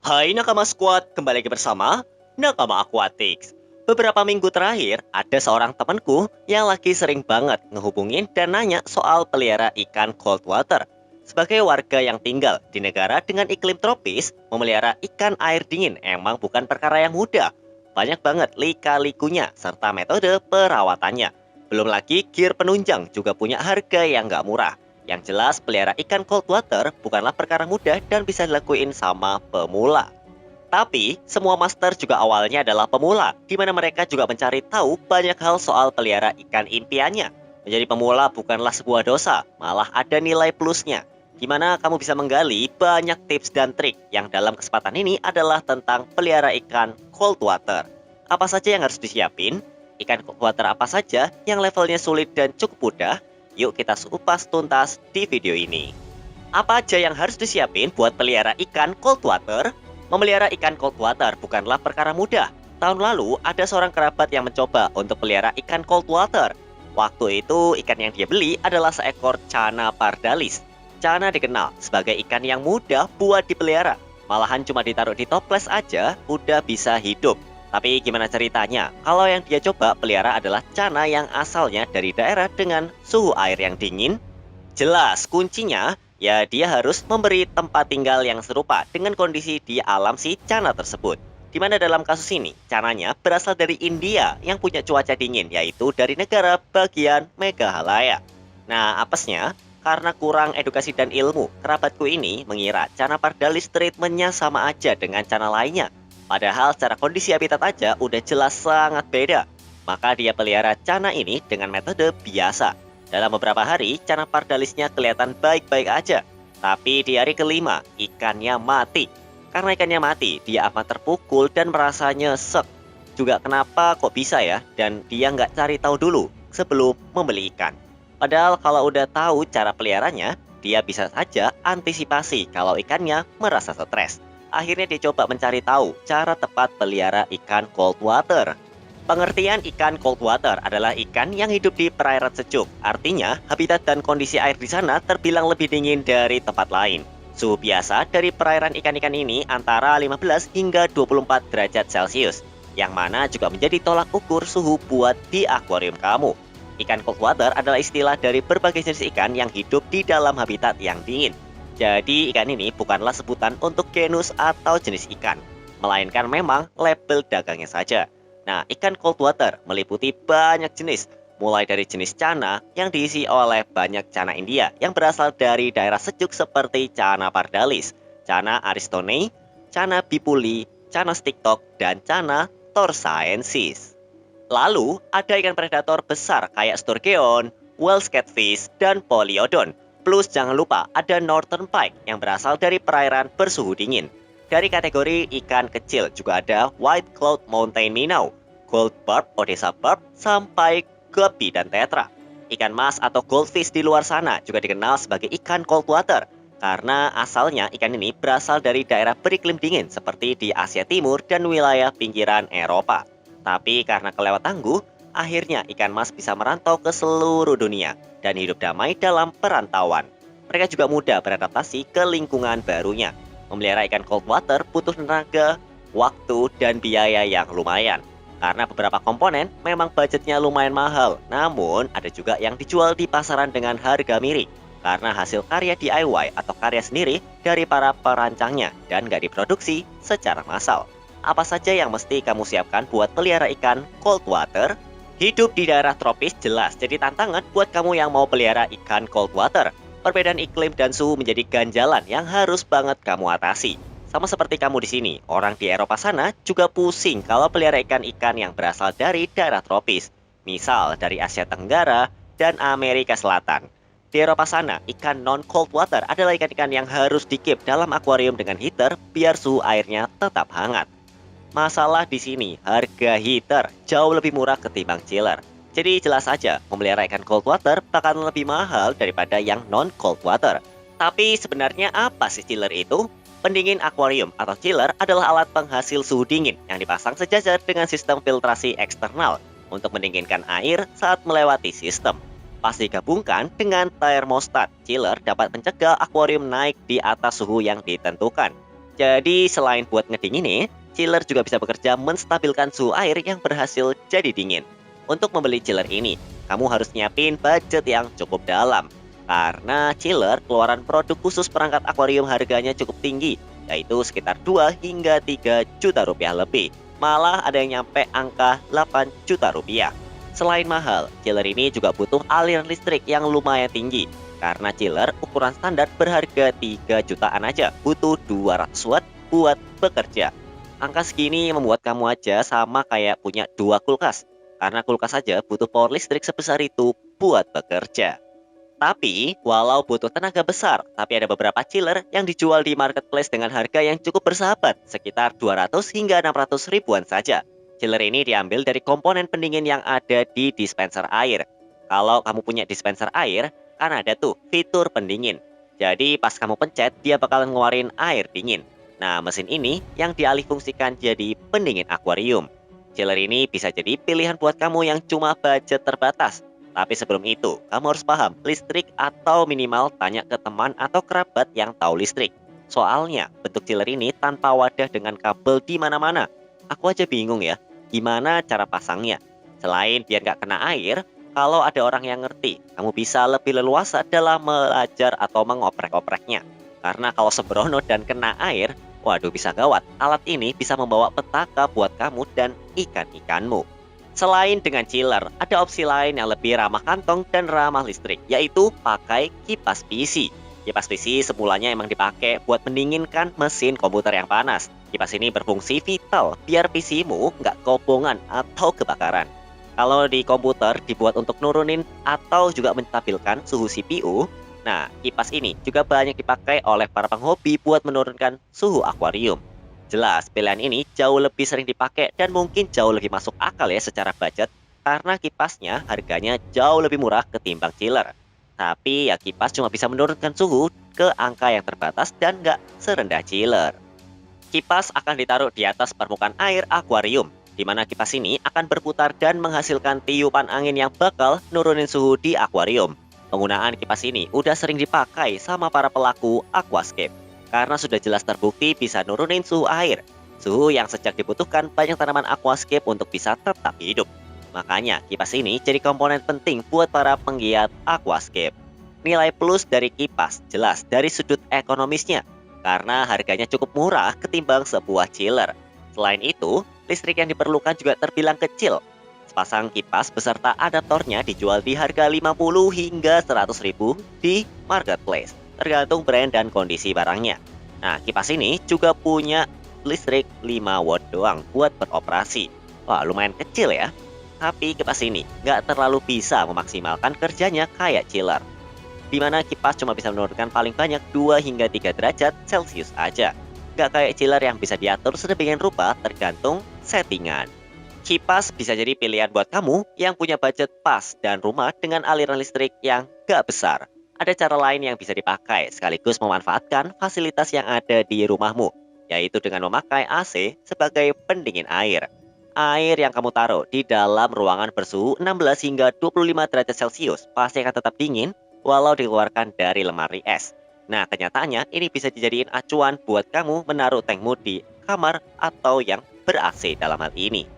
Hai Nakama Squad, kembali lagi bersama Nakama Aquatics. Beberapa minggu terakhir, ada seorang temanku yang lagi sering banget ngehubungin dan nanya soal pelihara ikan cold water. Sebagai warga yang tinggal di negara dengan iklim tropis, memelihara ikan air dingin emang bukan perkara yang mudah. Banyak banget lika-likunya serta metode perawatannya. Belum lagi gear penunjang juga punya harga yang nggak murah. Yang jelas, pelihara ikan cold water bukanlah perkara mudah dan bisa dilakuin sama pemula. Tapi, semua master juga awalnya adalah pemula, di mana mereka juga mencari tahu banyak hal soal pelihara ikan impiannya. Menjadi pemula bukanlah sebuah dosa, malah ada nilai plusnya. Gimana kamu bisa menggali banyak tips dan trik yang dalam kesempatan ini adalah tentang pelihara ikan cold water. Apa saja yang harus disiapin? Ikan cold water apa saja yang levelnya sulit dan cukup mudah? Yuk kita kupas tuntas di video ini. Apa aja yang harus disiapin buat pelihara ikan cold water? Memelihara ikan cold water bukanlah perkara mudah. Tahun lalu, ada seorang kerabat yang mencoba untuk pelihara ikan cold water. Waktu itu, ikan yang dia beli adalah seekor Channa pardalis. Channa dikenal sebagai ikan yang mudah buat dipelihara. Malahan cuma ditaruh di toples aja, udah bisa hidup. Tapi gimana ceritanya? Kalau yang dia coba pelihara adalah Channa yang asalnya dari daerah dengan suhu air yang dingin. Jelas, kuncinya ya dia harus memberi tempat tinggal yang serupa dengan kondisi di alam si Channa tersebut. Di mana dalam kasus ini, Chananya berasal dari India yang punya cuaca dingin, yaitu dari negara bagian Meghalaya. Nah, apesnya, karena kurang edukasi dan ilmu, kerabatku ini mengira Channa pardalis treatmentnya sama aja dengan Channa lainnya. Padahal secara kondisi habitat aja udah jelas sangat beda. Maka dia pelihara Channa ini dengan metode biasa. Dalam beberapa hari, Channa pardalisnya kelihatan baik-baik aja. Tapi di hari kelima, ikannya mati. Karena ikannya mati, dia amat terpukul dan merasa nyesek. Juga kenapa kok bisa ya, dan dia nggak cari tahu dulu sebelum membeli ikan. Padahal kalau udah tahu cara peliharanya, dia bisa saja antisipasi kalau ikannya merasa stres. Akhirnya dia coba mencari tahu cara tepat pelihara ikan cold water. Pengertian ikan cold water adalah ikan yang hidup di perairan sejuk. Artinya, habitat dan kondisi air di sana terbilang lebih dingin dari tempat lain. Suhu biasa dari perairan ikan-ikan ini antara 15 hingga 24 derajat Celcius, yang mana juga menjadi tolak ukur suhu buat di akuarium kamu. Ikan cold water adalah istilah dari berbagai jenis ikan yang hidup di dalam habitat yang dingin. Jadi, ikan ini bukanlah sebutan untuk genus atau jenis ikan, melainkan memang label dagangnya saja. Nah, ikan cold water meliputi banyak jenis, mulai dari jenis Channa yang diisi oleh banyak Channa India yang berasal dari daerah sejuk seperti Channa pardalis, Channa aristone, Channa bipuli, Channa sticktok, dan Channa torsaensis. Lalu, ada ikan predator besar kayak sturgeon, Welsh catfish, dan Polyodon. Plus jangan lupa ada northern pike yang berasal dari perairan bersuhu dingin. Dari kategori ikan kecil juga ada white cloud mountain minnow, gold barb, Odessa barb, sampai guppy dan tetra. Ikan mas atau goldfish di luar sana juga dikenal sebagai ikan cold water karena asalnya ikan ini berasal dari daerah beriklim dingin seperti di Asia Timur dan wilayah pinggiran Eropa. Tapi karena kelewat tangguh, akhirnya ikan mas bisa merantau ke seluruh dunia dan hidup damai dalam perantauan. Mereka juga mudah beradaptasi ke lingkungan barunya. Memelihara ikan cold water butuh tenaga, waktu, dan biaya yang lumayan. Karena beberapa komponen memang budgetnya lumayan mahal, namun ada juga yang dijual di pasaran dengan harga miring. Karena hasil karya DIY atau karya sendiri dari para perancangnya dan nggak diproduksi secara massal. Apa saja yang mesti kamu siapkan buat pelihara ikan cold water? Hidup di daerah tropis jelas jadi tantangan buat kamu yang mau pelihara ikan cold water. Perbedaan iklim dan suhu menjadi ganjalan yang harus banget kamu atasi. Sama seperti kamu di sini, orang di Eropa sana juga pusing kalau pelihara ikan-ikan yang berasal dari daerah tropis. Misal dari Asia Tenggara dan Amerika Selatan. Di Eropa sana, ikan non-cold water adalah ikan-ikan yang harus dikeep dalam akuarium dengan heater biar suhu airnya tetap hangat. Masalah di sini, harga heater jauh lebih murah ketimbang chiller. Jadi jelas saja, memelihara ikan cold water bakal lebih mahal daripada yang non-cold water. Tapi sebenarnya apa sih chiller itu? Pendingin akuarium atau chiller adalah alat penghasil suhu dingin yang dipasang sejajar dengan sistem filtrasi eksternal untuk mendinginkan air saat melewati sistem. Pas digabungkan dengan thermostat, chiller dapat mencegah akuarium naik di atas suhu yang ditentukan. Jadi selain buat ngedinginin, chiller juga bisa bekerja menstabilkan suhu air yang berhasil jadi dingin. Untuk membeli chiller ini, kamu harus nyiapin budget yang cukup dalam. Karena chiller keluaran produk khusus perangkat akuarium harganya cukup tinggi, yaitu sekitar 2 hingga 3 juta rupiah lebih. Malah ada yang nyampe angka 8 juta rupiah. Selain mahal, chiller ini juga butuh aliran listrik yang lumayan tinggi. Karena chiller ukuran standar berharga 3 jutaan aja, butuh 200 watt buat bekerja. Angka segini membuat kamu aja sama kayak punya dua kulkas. Karena kulkas aja butuh power listrik sebesar itu buat bekerja. Tapi, walau butuh tenaga besar, tapi ada beberapa chiller yang dijual di marketplace dengan harga yang cukup bersahabat, sekitar 200 hingga 600 ribuan saja. Chiller ini diambil dari komponen pendingin yang ada di dispenser air. Kalau kamu punya dispenser air, kan ada tuh fitur pendingin. Jadi pas kamu pencet, dia bakalan ngeluarin air dingin. Nah, mesin ini yang dialihfungsikan jadi pendingin akuarium. Chiller ini bisa jadi pilihan buat kamu yang cuma budget terbatas. Tapi sebelum itu, kamu harus paham listrik atau minimal tanya ke teman atau kerabat yang tahu listrik. Soalnya, bentuk chiller ini tanpa wadah dengan kabel di mana-mana. Aku aja bingung ya, gimana cara pasangnya. Selain biar nggak kena air, kalau ada orang yang ngerti, kamu bisa lebih leluasa dalam belajar atau mengoprek-opreknya. Karena kalau sembrono dan kena air, waduh bisa gawat. Alat ini bisa membawa petaka buat kamu dan ikan-ikanmu. Selain dengan chiller, ada opsi lain yang lebih ramah kantong dan ramah listrik, yaitu pakai kipas PC. Kipas PC semulanya emang dipakai buat mendinginkan mesin komputer yang panas. Kipas ini berfungsi vital biar PC-mu nggak kobongan atau kebakaran. Kalau di komputer dibuat untuk nurunin atau juga menstabilkan suhu CPU, nah kipas ini juga banyak dipakai oleh para penghobi buat menurunkan suhu akuarium. Jelas, pilihan ini jauh lebih sering dipakai dan mungkin jauh lebih masuk akal ya secara budget karena kipasnya harganya jauh lebih murah ketimbang chiller. Tapi ya kipas cuma bisa menurunkan suhu ke angka yang terbatas dan nggak serendah chiller. Kipas akan ditaruh di atas permukaan air akuarium, di mana kipas ini akan berputar dan menghasilkan tiupan angin yang bakal nurunin suhu di akuarium. Penggunaan kipas ini udah sering dipakai sama para pelaku aquascape. Karena sudah jelas terbukti bisa nurunin suhu air. Suhu yang sejak dibutuhkan banyak tanaman aquascape untuk bisa tetap hidup. Makanya kipas ini jadi komponen penting buat para penggiat aquascape. Nilai plus dari kipas jelas dari sudut ekonomisnya. Karena harganya cukup murah ketimbang sebuah chiller. Selain itu, listrik yang diperlukan juga terbilang kecil. Sepasang kipas beserta adaptornya dijual di harga 50 hingga 100 ribu di marketplace. Tergantung brand dan kondisi barangnya. Nah, kipas ini juga punya listrik 5 watt doang buat beroperasi. Wah, lumayan kecil ya. Tapi kipas ini nggak terlalu bisa memaksimalkan kerjanya kayak chiller. Dimana kipas cuma bisa menurunkan paling banyak 2 hingga 3 derajat Celcius aja. Nggak kayak chiller yang bisa diatur sedemikian rupa tergantung settingan. Kipas bisa jadi pilihan buat kamu yang punya budget pas dan rumah dengan aliran listrik yang nggak besar. Ada cara lain yang bisa dipakai sekaligus memanfaatkan fasilitas yang ada di rumahmu, yaitu dengan memakai AC sebagai pendingin air. Air yang kamu taruh di dalam ruangan bersuhu 16 hingga 25 derajat Celcius pasti akan tetap dingin walau dikeluarkan dari lemari es. Nah, kenyataannya ini bisa dijadiin acuan buat kamu menaruh tankmu di kamar atau yang ber-AC dalam hal ini.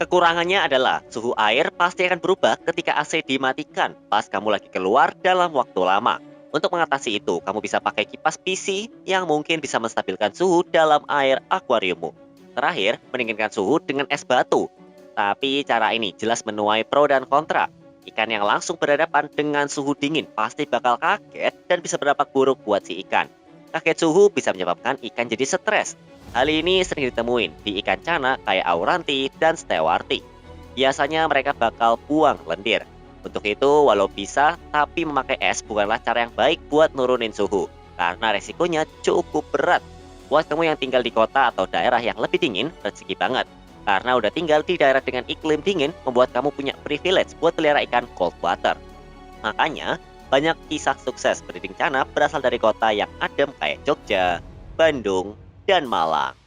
Kekurangannya adalah suhu air pasti akan berubah ketika AC dimatikan pas kamu lagi keluar dalam waktu lama. Untuk mengatasi itu, kamu bisa pakai kipas PC yang mungkin bisa menstabilkan suhu dalam air akuariummu. Terakhir, mendinginkan suhu dengan es batu. Tapi cara ini jelas menuai pro dan kontra. Ikan yang langsung berhadapan dengan suhu dingin pasti bakal kaget dan bisa berdampak buruk buat si ikan. Kaget suhu bisa menyebabkan ikan jadi stres. Hal ini sering ditemuin di ikan cana kayak auranti dan stewarti. Biasanya mereka bakal buang lendir. Untuk itu, walau bisa, tapi memakai es bukanlah cara yang baik buat nurunin suhu. Karena resikonya cukup berat. Buat kamu yang tinggal di kota atau daerah yang lebih dingin, rezeki banget. Karena udah tinggal di daerah dengan iklim dingin, membuat kamu punya privilege buat pelihara ikan cold water. Makanya, banyak kisah sukses breeding cana berasal dari kota yang adem kayak Jogja, Bandung, dan Malang.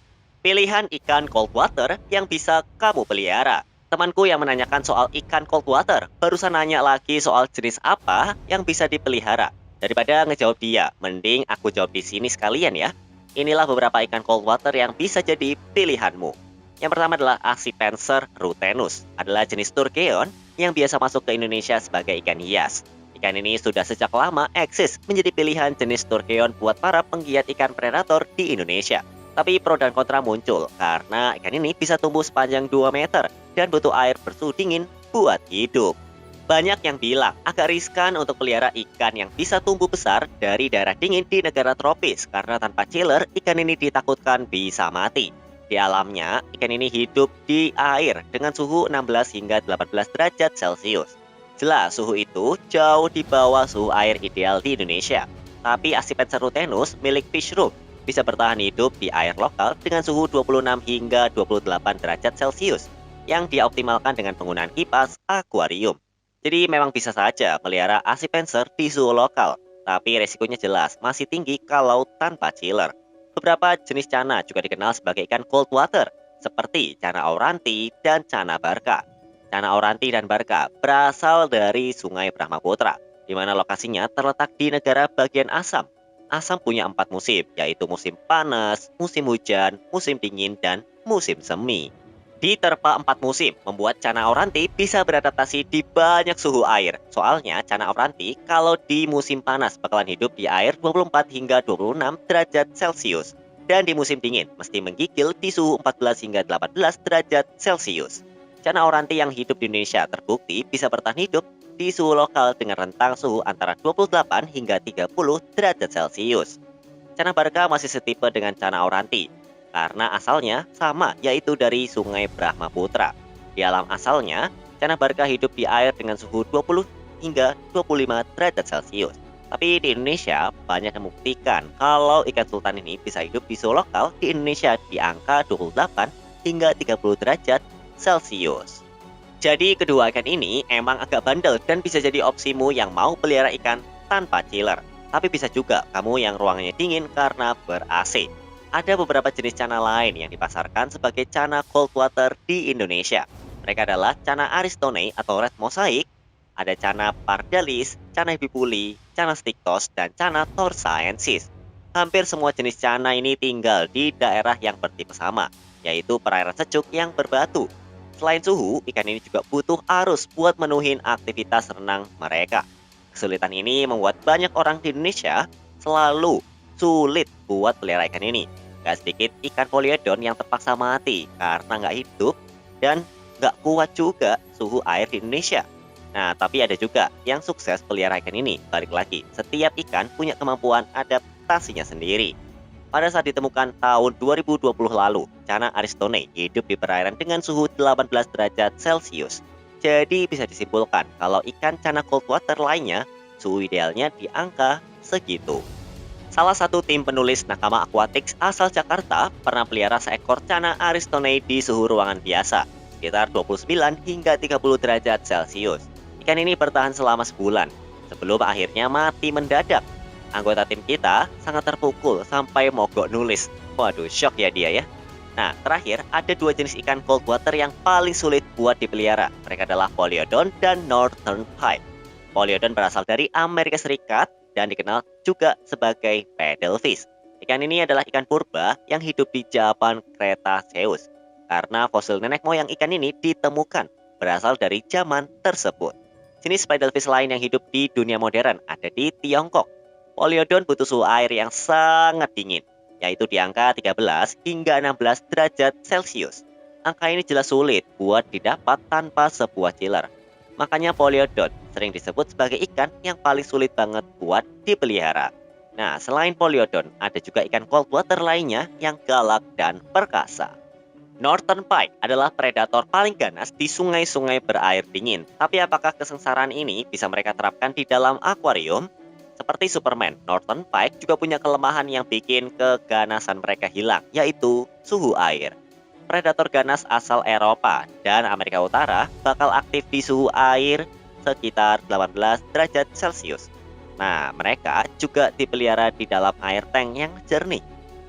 Pilihan ikan cold water yang bisa kamu pelihara. Temanku yang menanyakan soal ikan cold water barusan nanya lagi soal jenis apa yang bisa dipelihara. Daripada ngejawab dia, mending aku jawab di sini sekalian ya. Inilah beberapa ikan cold water yang bisa jadi pilihanmu. Yang pertama adalah Accipenser rutenus, adalah jenis turkeon yang biasa masuk ke Indonesia sebagai ikan hias. Ikan ini sudah sejak lama eksis menjadi pilihan jenis turkeon buat para penggiat ikan predator di Indonesia. Tapi pro dan kontra muncul karena ikan ini bisa tumbuh sepanjang 2 meter dan butuh air bersuhu dingin buat hidup. Banyak yang bilang agak riskan untuk pelihara ikan yang bisa tumbuh besar dari daerah dingin di negara tropis karena tanpa chiller, ikan ini ditakutkan bisa mati. Di alamnya, ikan ini hidup di air dengan suhu 16 hingga 18 derajat Celcius. Jelas suhu itu jauh di bawah suhu air ideal di Indonesia. Tapi Accipenser rutenus milik Fishroom bisa bertahan hidup di air lokal dengan suhu 26 hingga 28 derajat Celcius yang dioptimalkan dengan penggunaan kipas akuarium. Jadi memang bisa saja melihara Accipenser di suhu lokal, tapi resikonya jelas masih tinggi kalau tanpa chiller. Beberapa jenis cana juga dikenal sebagai ikan cold water, seperti cana auranti dan cana barca. Cana auranti dan barca berasal dari Sungai Brahmaputra, di mana lokasinya terletak di negara bagian Assam. Assam punya 4 musim, yaitu musim panas, musim hujan, musim dingin, dan musim semi. Diterpa 4 musim, membuat cana auranti bisa beradaptasi di banyak suhu air. Soalnya cana auranti kalau di musim panas bakalan hidup di air 24 hingga 26 derajat Celcius. Dan di musim dingin mesti menggigil di suhu 14 hingga 18 derajat Celcius. Cana auranti yang hidup di Indonesia terbukti bisa bertahan hidup di suhu lokal dengan rentang suhu antara 28 hingga 30 derajat Celcius. Cana barca masih setipe dengan cana auranti, karena asalnya sama, yaitu dari Sungai Brahmaputra. Di alam asalnya, cana barca hidup di air dengan suhu 20 hingga 25 derajat Celcius. Tapi di Indonesia, banyak yang membuktikan kalau ikan sultan ini bisa hidup di suhu lokal di Indonesia di angka 28 hingga 30 derajat Celcius. Jadi kedua ikan ini emang agak bandel dan bisa jadi opsimu yang mau pelihara ikan tanpa chiller. Tapi bisa juga kamu yang ruangannya dingin karena ber-AC. Ada beberapa jenis cana lain yang dipasarkan sebagai cana cold water di Indonesia. Mereka adalah cana Aristone atau red mosaic, ada cana Pardalis, cana Epipuli, cana Stictos, dan cana Thorsaensis. Hampir semua jenis cana ini tinggal di daerah yang bertipe sama, yaitu perairan sejuk yang berbatu. Selain suhu, ikan ini juga butuh arus buat menuhin aktivitas renang mereka. Kesulitan ini membuat banyak orang di Indonesia selalu sulit buat pelihara ikan ini. Gak sedikit ikan poliodon yang terpaksa mati karena nggak hidup dan nggak kuat juga suhu air di Indonesia. Nah, tapi ada juga yang sukses pelihara ikan ini. Balik lagi, setiap ikan punya kemampuan adaptasinya sendiri. Pada saat ditemukan tahun 2020 lalu, cana Aristone hidup di perairan dengan suhu 18 derajat Celcius. Jadi bisa disimpulkan kalau ikan cana cold water lainnya, suhu idealnya di angka segitu. Salah satu tim penulis Nakama Aquatics asal Jakarta pernah pelihara seekor cana Aristone di suhu ruangan biasa, sekitar 29 hingga 30 derajat Celcius. Ikan ini bertahan selama sebulan, sebelum akhirnya mati mendadak. Anggota tim kita sangat terpukul sampai mogok nulis. Waduh, shock ya dia ya. Nah, terakhir ada 2 jenis ikan cold water yang paling sulit buat dipelihara. Mereka adalah Poliodon dan Northern Pike. Poliodon berasal dari Amerika Serikat dan dikenal juga sebagai paddlefish. Ikan ini adalah ikan purba yang hidup di zaman Cretaceous. Karena fosil nenek moyang ikan ini ditemukan berasal dari zaman tersebut. Jenis paddlefish lain yang hidup di dunia modern ada di Tiongkok. Poliodon butuh suhu air yang sangat dingin, yaitu di angka 13 hingga 16 derajat Celcius. Angka ini jelas sulit buat didapat tanpa sebuah chiller. Makanya Poliodon sering disebut sebagai ikan yang paling sulit banget buat dipelihara. Nah, selain Poliodon, ada juga ikan cold water lainnya yang galak dan perkasa. Northern Pike adalah predator paling ganas di sungai-sungai berair dingin. Tapi apakah kesengsaraan ini bisa mereka terapkan di dalam akuarium? Seperti Superman, Northern Pike juga punya kelemahan yang bikin keganasan mereka hilang, yaitu suhu air. Predator ganas asal Eropa dan Amerika Utara bakal aktif di suhu air sekitar 18 derajat Celcius. Nah, mereka juga dipelihara di dalam air tank yang jernih.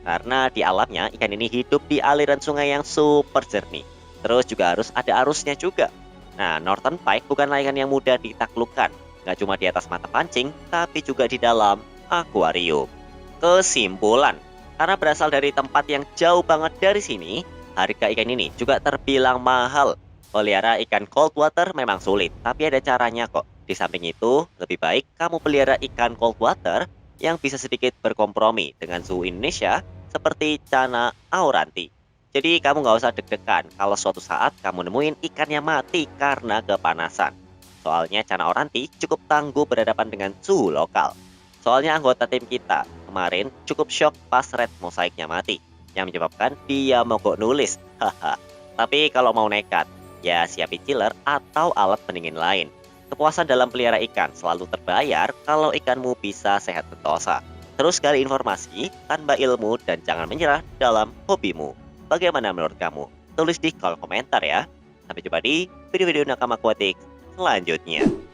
Karena di alamnya ikan ini hidup di aliran sungai yang super jernih. Terus juga harus ada arusnya juga. Nah, Northern Pike bukanlah ikan yang mudah ditaklukkan. Gak cuma di atas mata pancing, tapi juga di dalam akuarium. Kesimpulan, Karena berasal dari tempat yang jauh banget dari sini, harga ikan ini juga terbilang mahal. Pelihara ikan cold water memang sulit, tapi ada caranya kok. Di samping itu, lebih baik kamu pelihara ikan cold water yang bisa sedikit berkompromi dengan suhu Indonesia seperti Cana auranti. Jadi kamu nggak usah deg-degan kalau suatu saat kamu nemuin ikan yang mati karena kepanasan. Soalnya Cana auranti cukup tangguh berhadapan dengan suhu lokal. Soalnya anggota tim kita kemarin cukup shock pas red mosaiknya mati, yang menyebabkan dia mogok nulis. Haha. Tapi kalau mau nekat, ya siapin chiller atau alat pendingin lain. Kepuasan dalam pelihara ikan selalu terbayar kalau ikanmu bisa sehat sentosa. Terus gali informasi, tanpa ilmu, dan jangan menyerah dalam hobimu. Bagaimana menurut kamu? Tulis di kolom komentar ya. Sampai jumpa di video-video nakama aquatic selanjutnya.